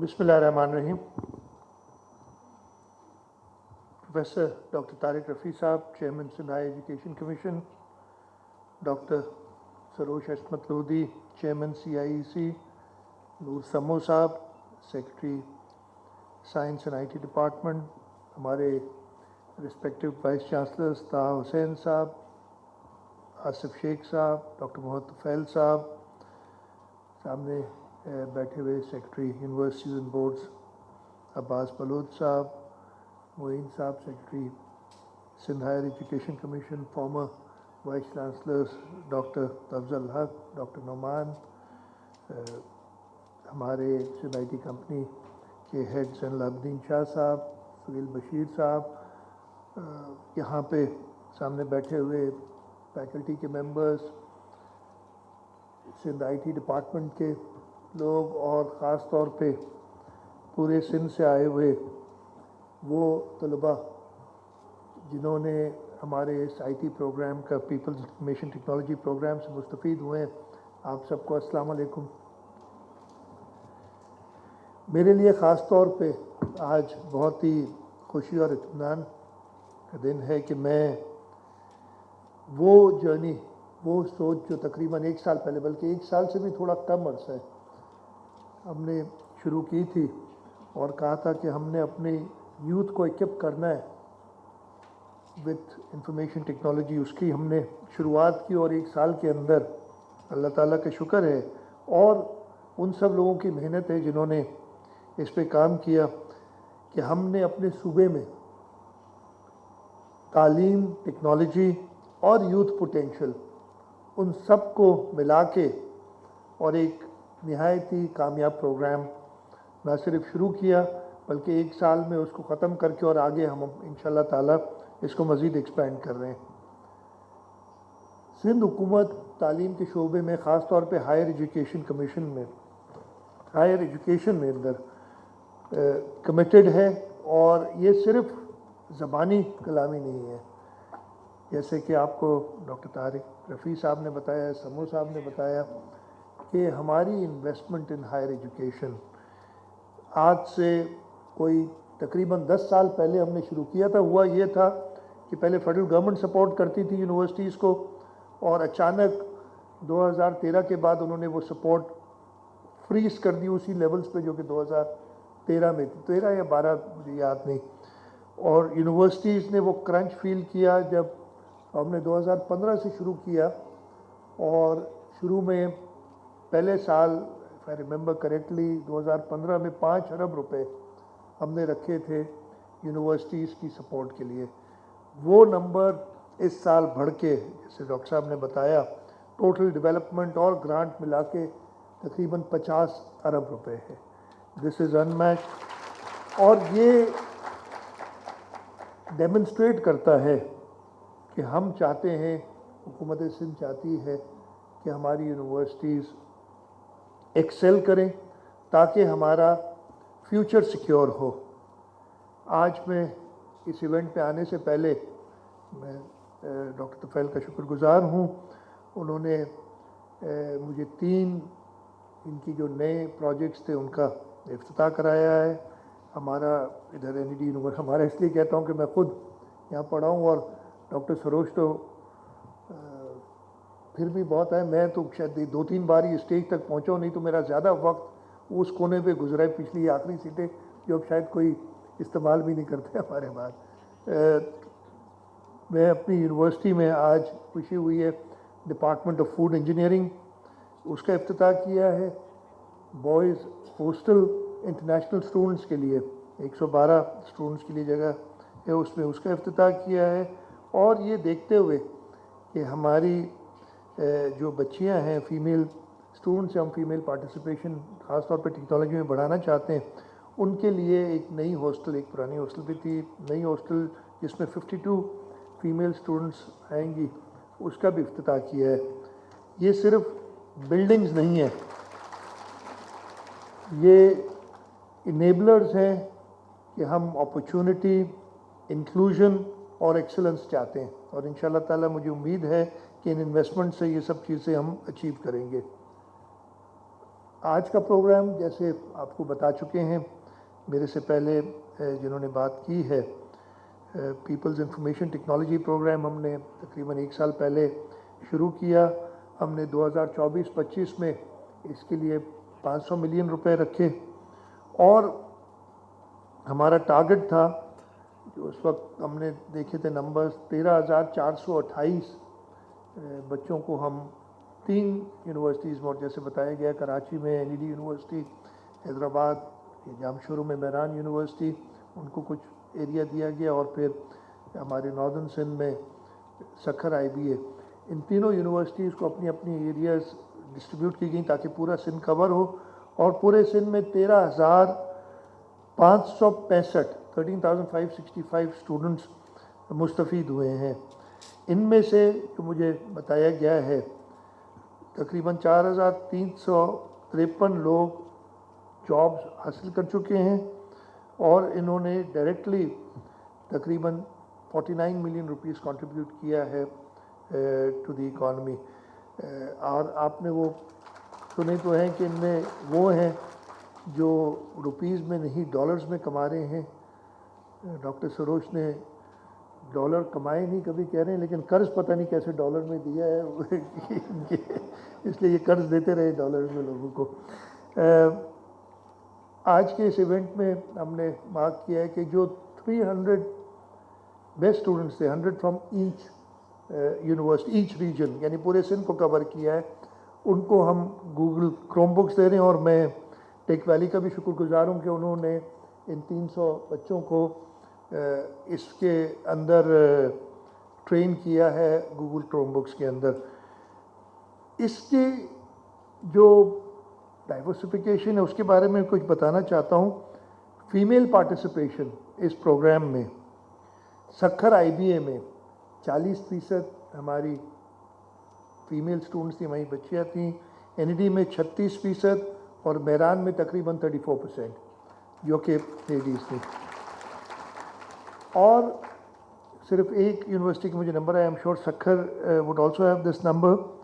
बिस्मिल्लाहिर्रहमानिर्रहीम। Professor doctor Tariq Rafi sahab, chairman Sindh high education commission, doctor Saroj Hashmat Lodhi, chairman CIEC, Noor Samo sahab, secretary science and IT department, हमारे respective vice chancellors Taha Hussain साहब, आसिफ शेख साहब, doctor Mohammad Tufail साहब, सामने बैठे हुए secretary universities and boards Abbas Baloch sahab, Moin sahab secretary Sindh higher education commission, former vice chancellors doctor Afzal Haq, doctor Noman, हमारे Sindh IT company के head Zainulabideen Shah sahab, Suhail Bashir साहब, यहाँ पे सामने बैठे हुए फैकल्टी के मेंबर्स, सिंध IT डिपार्टमेंट के लोग और ख़ास तौर पे पूरे सिंध से आए हुए वो तलबा जिन्होंने हमारे इस IT प्रोग्राम का पीपल्स इंफॉर्मेशन टेक्नोलॉजी प्रोग्राम से मुस्तफ़ीद हुए हैं, आप सबको अस्सलाम वालेकुम। मेरे लिए ख़ास तौर पे आज बहुत ही खुशी और इत्मीनान का दिन है कि मैं वो जर्नी, वो सोच जो तकरीबन 1 साल पहले, बल्कि 1 साल से भी थोड़ा कम अर्सा है, हमने शुरू की थी और कहा था कि हमने अपने यूथ को इक्विप करना है विथ इंफॉर्मेशन टेक्नोलॉजी। उसकी हमने शुरुआत की और 1 साल के अंदर अल्लाह ताला का शुक्र है और उन सब लोगों की मेहनत है जिन्होंने इस पे काम किया कि हमने अपने सूबे में तालीम, टेक्नोलॉजी और यूथ पोटेंशियल उन सब को मिला के और एक निहायत ही कामयाब प्रोग्राम ना सिर्फ शुरू किया बल्कि 1 साल में उसको ख़त्म करके और आगे हम इंशाअल्लाह ताला इसको मज़ीद एक्सपेंड कर रहे हैं। सिंध हुकूमत तालीम के शोबे में ख़ास तौर पे हायर एजुकेशन कमीशन में, हायर एजुकेशन में अंदर कमिटेड है और ये सिर्फ ज़बानी कलामी नहीं है, जैसे कि आपको डॉक्टर तारिक रफ़ी साहब ने बताया, समो साहब ने बताया कि हमारी इन्वेस्टमेंट इन हायर एजुकेशन आज से कोई तकरीबन 10 साल पहले हमने शुरू किया था। हुआ ये था कि पहले फेडरल गवर्नमेंट सपोर्ट करती थी यूनिवर्सिटीज़ को और अचानक 2013 के बाद उन्होंने वो सपोर्ट फ्रीज कर दी उसी लेवल्स पे जो कि 2013 में थी, 13 या 12 मुझे याद नहीं। और यूनिवर्सिटीज़ ने वो क्रंच फील किया जब हमने 2015 से शुरू किया और शुरू में पहले साल इफ़ आई रिमेंबर करेक्टली 2015 में 5 अरब रुपए हमने रखे थे यूनिवर्सिटीज़ की सपोर्ट के लिए। वो नंबर इस साल बढ़ के, जैसे डॉक्टर साहब ने बताया, टोटल डेवलपमेंट और ग्रांट मिला के तकरीबन 50 अरब रुपए है। दिस इज़ अनमैच्ड और ये डेमोन्स्ट्रेट करता है कि हम चाहते हैं, हुकूमत सिंध चाहती है कि हमारी यूनिवर्सिटीज़ एक्सेल करें ताकि हमारा फ्यूचर सिक्योर हो। आज मैं इस इवेंट पे आने से पहले मैं डॉक्टर तुफैल का शुक्रगुज़ार हूँ। उन्होंने मुझे 3 इनकी जो नए प्रोजेक्ट्स थे उनका इफ्तिताह कराया है। हमारा इधर NED यूनिवर्सिटी, हमारा इसलिए कहता हूँ कि मैं ख़ुद यहाँ पढ़ा हूँ और डॉक्टर सरोज तो फिर भी बहुत है, मैं तो शायद 2-3 बार ही स्टेज तक पहुँचा हूँ, नहीं तो मेरा ज़्यादा वक्त उस कोने पे गुजरा है, पिछली आखिरी सीटें जो अब शायद कोई इस्तेमाल भी नहीं करते हमारे बाद। मैं अपनी यूनिवर्सिटी में आज खुशी हुई है, डिपार्टमेंट ऑफ फूड इंजीनियरिंग उसका इफ्तिताह किया है। बॉयज़ हॉस्टल इंटरनेशनल स्टूडेंट्स के लिए 112 स्टूडेंट्स के लिए जगह है, उसमें उसका इफ्तिताह किया है। और ये देखते हुए कि हमारी जो बच्चियां हैं, फ़ीमेल स्टूडेंट्स हैं, हम फीमेल पार्टिसिपेशन ख़ास तौर पे टेक्नोलॉजी में बढ़ाना चाहते हैं, उनके लिए एक नई हॉस्टल, एक पुरानी हॉस्टल भी थी, नई हॉस्टल जिसमें 52 फ़ीमेल स्टूडेंट्स आएंगी, उसका भी इफ्तिताह किया है। ये सिर्फ बिल्डिंग्स नहीं है, ये इनेबलर्स हैं कि हम अपॉर्चुनिटी, इंक्लूजन और एक्सेलेंस चाहते हैं और इंशाअल्लाह ताला मुझे उम्मीद है कि इन इन्वेस्टमेंट से ये सब चीज़ें हम अचीव करेंगे। आज का प्रोग्राम जैसे आपको बता चुके हैं मेरे से पहले जिन्होंने बात की है, पीपल्स इंफॉर्मेशन टेक्नोलॉजी प्रोग्राम हमने तकरीबन 1 साल पहले शुरू किया। हमने 2024-25 में इसके लिए 500 मिलियन रुपए रखे और हमारा टारगेट था, जो उस वक्त हमने देखे थे नंबर्स, 13,428 बच्चों को हम 3 यूनिवर्सिटीज़ में, और जैसे बताया गया कराची में NED यूनिवर्सिटी, हैदराबाद जामशोरू में मेहरान यूनिवर्सिटी, उनको कुछ एरिया दिया गया, और फिर हमारे नॉर्दर्न सिंध में सखर IBA, इन तीनों यूनिवर्सिटीज़ को अपनी अपनी एरियाज़ डिस्ट्रीब्यूट की गई ताकि पूरा सिंध कवर हो। और पूरे सिंध में 13,565 स्टूडेंट्स मुस्तफ़ीद हुए हैं। इनमें से जो मुझे बताया गया है तकरीबन 4,353 लोग जॉब्स हासिल कर चुके हैं और इन्होंने डायरेक्टली तकरीबन 49 मिलियन रुपीस कंट्रीब्यूट किया है टू द इकॉनमी। और आपने वो सुने तो हैं कि इनमें वो हैं जो रुपीस में नहीं डॉलर्स में कमा रहे हैं। डॉक्टर सरोज ने डॉलर कमाए नहीं कभी कह रहे हैं, लेकिन कर्ज पता नहीं कैसे डॉलर में दिया है इसलिए ये कर्ज देते रहे डॉलर में लोगों को। आज के इस इवेंट में हमने मार्क किया है कि जो 300 बेस्ट स्टूडेंट्स थे, 100 from each university, each reason, यानी पूरे सिंध को कवर किया है, उनको हम गूगल क्रोमबुक्स दे रहे हैं। और मैं टेक वैली का भी शुक्रगुजार हूँ कि उन्होंने इन 300 बच्चों को इसके अंदर ट्रेन किया है गूगल क्रोमबुक्स के अंदर। इसके जो डाइवर्सिफिकेशन है उसके बारे में कुछ बताना चाहता हूँ। फीमेल पार्टिसिपेशन इस प्रोग्राम में सखर IBA में 40% हमारी फीमेल स्टूडेंट्स थी, वहीं बच्चियाँ थीं। NED में 36% और मेहरान में तकरीबन 34% जो कि लेडीज़ थी। और सिर्फ एक यूनिवर्सिटी की मुझे नंबर है, I am sure Sukkur would also have this number.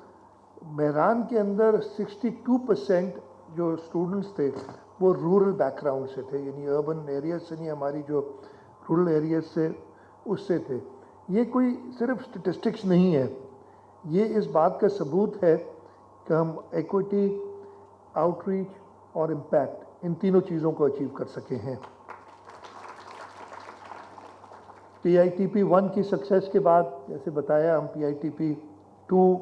Mehran के अंदर 62% जो स्टूडेंट्स थे वो रूरल बैकग्राउंड से थे, यानी अर्बन एरिया से नहीं, हमारी जो रूरल एरियाज से उससे थे। ये कोई सिर्फ स्टेटिस्टिक्स नहीं है, ये इस बात का सबूत है कि हम इक्विटी, आउटरीच और इम्पैक्ट, इन तीनों चीज़ों को अचीव कर सके हैं। PITP 1 की सक्सेस के बाद जैसे बताया, हम PITP 2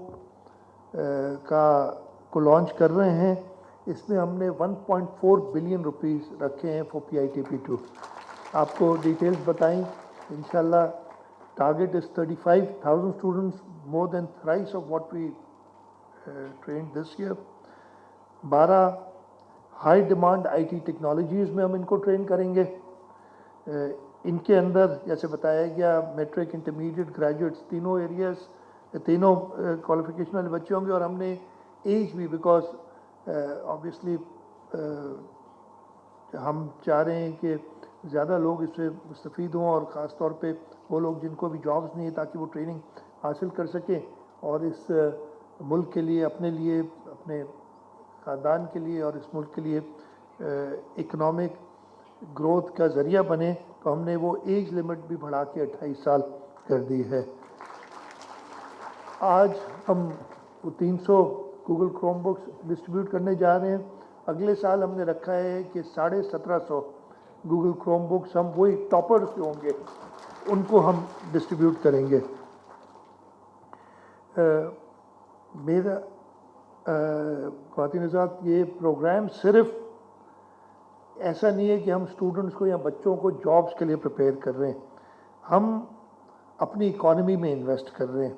को लॉन्च कर रहे हैं। इसमें हमने 1.4 बिलियन रुपीस रखे हैं फॉर PITP 2। आपको डिटेल्स बताएं इंशाल्लाह। Target is 35,000 students, more than thrice of what we trained this year. 12 high demand IT technologies में हम इनको ट्रेन करेंगे। इनके अंदर जैसे बताया गया मैट्रिक, इंटरमीडिएट, ग्रेजुएट्स, तीनों एरियाज़, तीनों क्वालिफिकेशन वाले बच्चे होंगे। और हमने एज भी, बिकॉज ऑब्वियसली हम चाह रहे हैं कि ज़्यादा लोग इससे मुस्तफ़ीद हों, और ख़ास तौर पे वो लोग जिनको भी जॉब्स नहीं है, ताकि वो ट्रेनिंग हासिल कर सकें और इस मुल्क के लिए, अपने लिए, अपने ख़ानदान के लिए और इस मुल्क के लिए इकनॉमिक ग्रोथ का ज़रिया बने। तो हमने वो एज लिमिट भी बढ़ा के 28 साल कर दी है। आज हम वो 300 गूगल क्रोमबुक्स डिस्ट्रीब्यूट करने जा रहे हैं। अगले साल हमने रखा है कि 1750 गूगल क्रोमबुक्स हम वही टॉपर्स जो होंगे उनको हम डिस्ट्रीब्यूट करेंगे। मेरा ख़वातीन हज़रात, ये प्रोग्राम सिर्फ ऐसा नहीं है कि हम स्टूडेंट्स को या बच्चों को जॉब्स के लिए प्रिपेयर कर रहे हैं, हम अपनी इकॉनमी में इन्वेस्ट कर रहे हैं,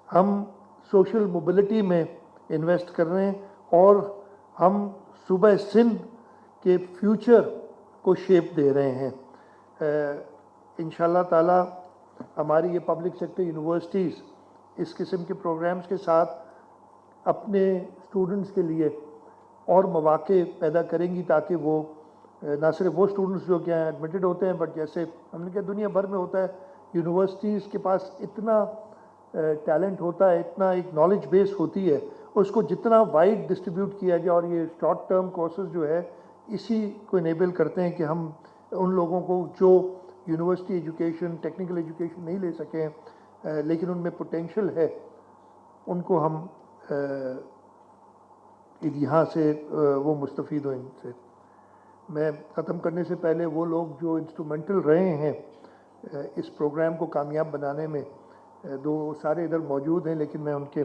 हम सोशल मोबिलिटी में इन्वेस्ट कर रहे हैं, और हम सूबा सिंध के फ्यूचर को शेप दे रहे हैं। इंशाअल्लाह ताला हमारी ये पब्लिक सेक्टर यूनिवर्सिटीज़ इस किस्म के प्रोग्राम्स के साथ अपने स्टूडेंट्स के लिए और मौक़े पैदा करेंगी, ताकि वो ना सिर्फ वो स्टूडेंट्स जो क्या एडमिटेड होते हैं, बट जैसे हमने क्या दुनिया भर में होता है, यूनिवर्सिटीज़ के पास इतना टैलेंट होता है, इतना एक नॉलेज बेस होती है, उसको जितना वाइड डिस्ट्रीब्यूट किया जाए, और ये शॉर्ट टर्म कोर्सेज जो है इसी को इनेबल करते हैं कि हम उन लोगों को जो यूनिवर्सिटी एजुकेशन, टेक्निकल एजुकेशन नहीं ले सकें लेकिन उनमें पोटेंशियल है, उनको हम यहाँ से वो मुस्तफ़ीद हो इनसे। मैं ख़त्म करने से पहले वो लोग जो इंस्ट्रूमेंटल रहे हैं इस प्रोग्राम को कामयाब बनाने में, दो सारे इधर मौजूद हैं लेकिन मैं उनके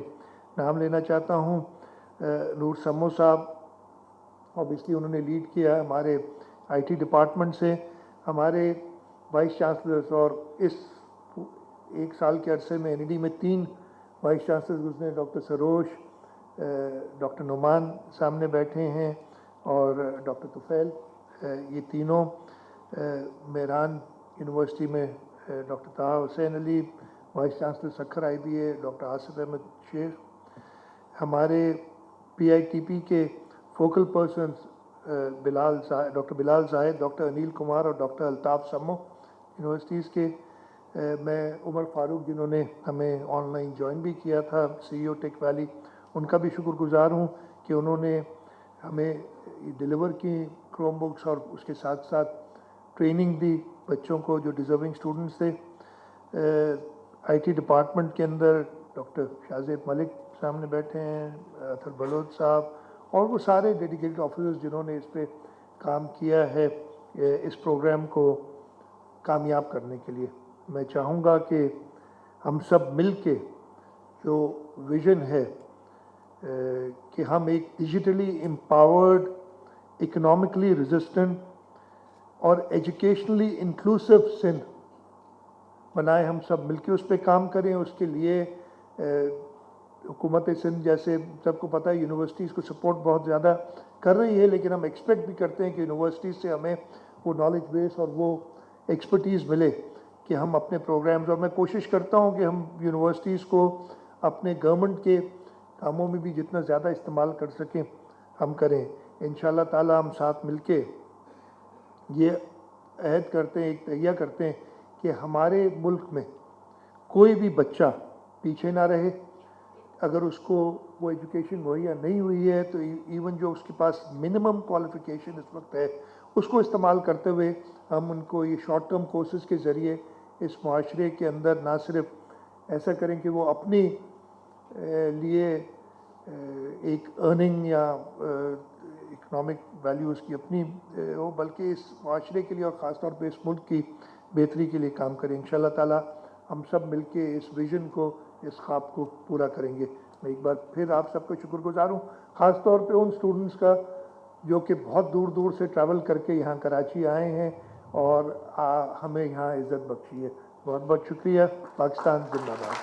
नाम लेना चाहता हूँ। नूर समो साहब, ऑब्वियसली उन्होंने लीड किया हमारे आईटी डिपार्टमेंट से, हमारे वाइस चांसलर्स, और इस एक साल के अरसे में एनईडी में 3 वाइस चांसलर्स गुजरे, डॉक्टर सरोज, डॉक्टर नुमान सामने बैठे हैं, और डॉक्टर तुफैल, ये तीनों। मेहरान यूनिवर्सिटी में doctor Taha Hussain Ali, vice chancellor Sukkur IBA doctor Asif Ahmed Sheikh, हमारे PITP के focal persons doctor Bilal Zahid, doctor Anil Kumar और डॉक्टर अल्ताफ़ समो यूनिवर्सिटीज़ के, मैं उमर फारूक जिन्होंने हमें ऑनलाइन ज्वाइन भी किया था, CEO टेक वैली, उनका भी शुक्रगुजार हूँ कि उन्होंने हमें डिलीवर की क्रोम बुक्स और उसके साथ साथ ट्रेनिंग दी बच्चों को जो डिज़र्विंग स्टूडेंट्स थे। IT डिपार्टमेंट के अंदर डॉक्टर शाहजेब मलिक सामने बैठे हैं, अतर बलोच साहब, और वो सारे डेडिकेटेड ऑफिसर्स जिन्होंने इस पे काम किया है इस प्रोग्राम को कामयाब करने के लिए। मैं चाहूँगा कि हम सब मिल के जो विज़न है कि हम एक डिजिटली एम्पावर्ड, इकोनॉमिकली रेजिस्टेंट और एजुकेशनली इंक्लूसिव सिंध बनाए, हम सब मिलके उस पर काम करें। उसके लिए हुकूमत सिंध, जैसे सबको पता है, यूनिवर्सिटीज़ को सपोर्ट बहुत ज़्यादा कर रही है, लेकिन हम एक्सपेक्ट भी करते हैं कि यूनिवर्सिटीज़ से हमें वो नॉलेज बेस और वो एक्सपर्टीज़ मिले कि हम अपने प्रोग्राम्स, और मैं कोशिश करता हूँ कि हम यूनिवर्सिटीज़ को अपने गवर्नमेंट के कामों में भी जितना ज़्यादा इस्तेमाल कर सकें हम करें। इंशाअल्लाह ताला हम साथ मिलके ये अहद करते हैं, एक तैयार करते हैं कि हमारे मुल्क में कोई भी बच्चा पीछे ना रहे। अगर उसको वो एजुकेशन मुहैया नहीं हुई है तो इवन जो उसके पास मिनिमम क्वालिफ़िकेशन इस वक्त है उसको इस्तेमाल करते हुए हम उनको ये शॉर्ट टर्म कोर्सेज़ के ज़रिए इस माशरे के अंदर ना सिर्फ ऐसा करें कि वो अपनी लिए एक अर्निंग या इकोनॉमिक वैल्यू उसकी अपनी हो, बल्कि इस माशरे के लिए और ख़ास तौर पे इस मुल्क की बेहतरी के लिए काम करें। इंशाअल्लाह ताला हम सब मिलके इस विज़न को, इस ख्वाब को पूरा करेंगे। मैं एक बार फिर आप सबका शुक्रगुजार हूँ, ख़ास तौर पे उन स्टूडेंट्स का जो कि बहुत दूर दूर से ट्रैवल करके यहाँ कराची आए हैं और हमें यहाँ इज़्ज़त बख्शी है। बहुत बहुत शुक्रिया। पाकिस्तान जिंदाबाद।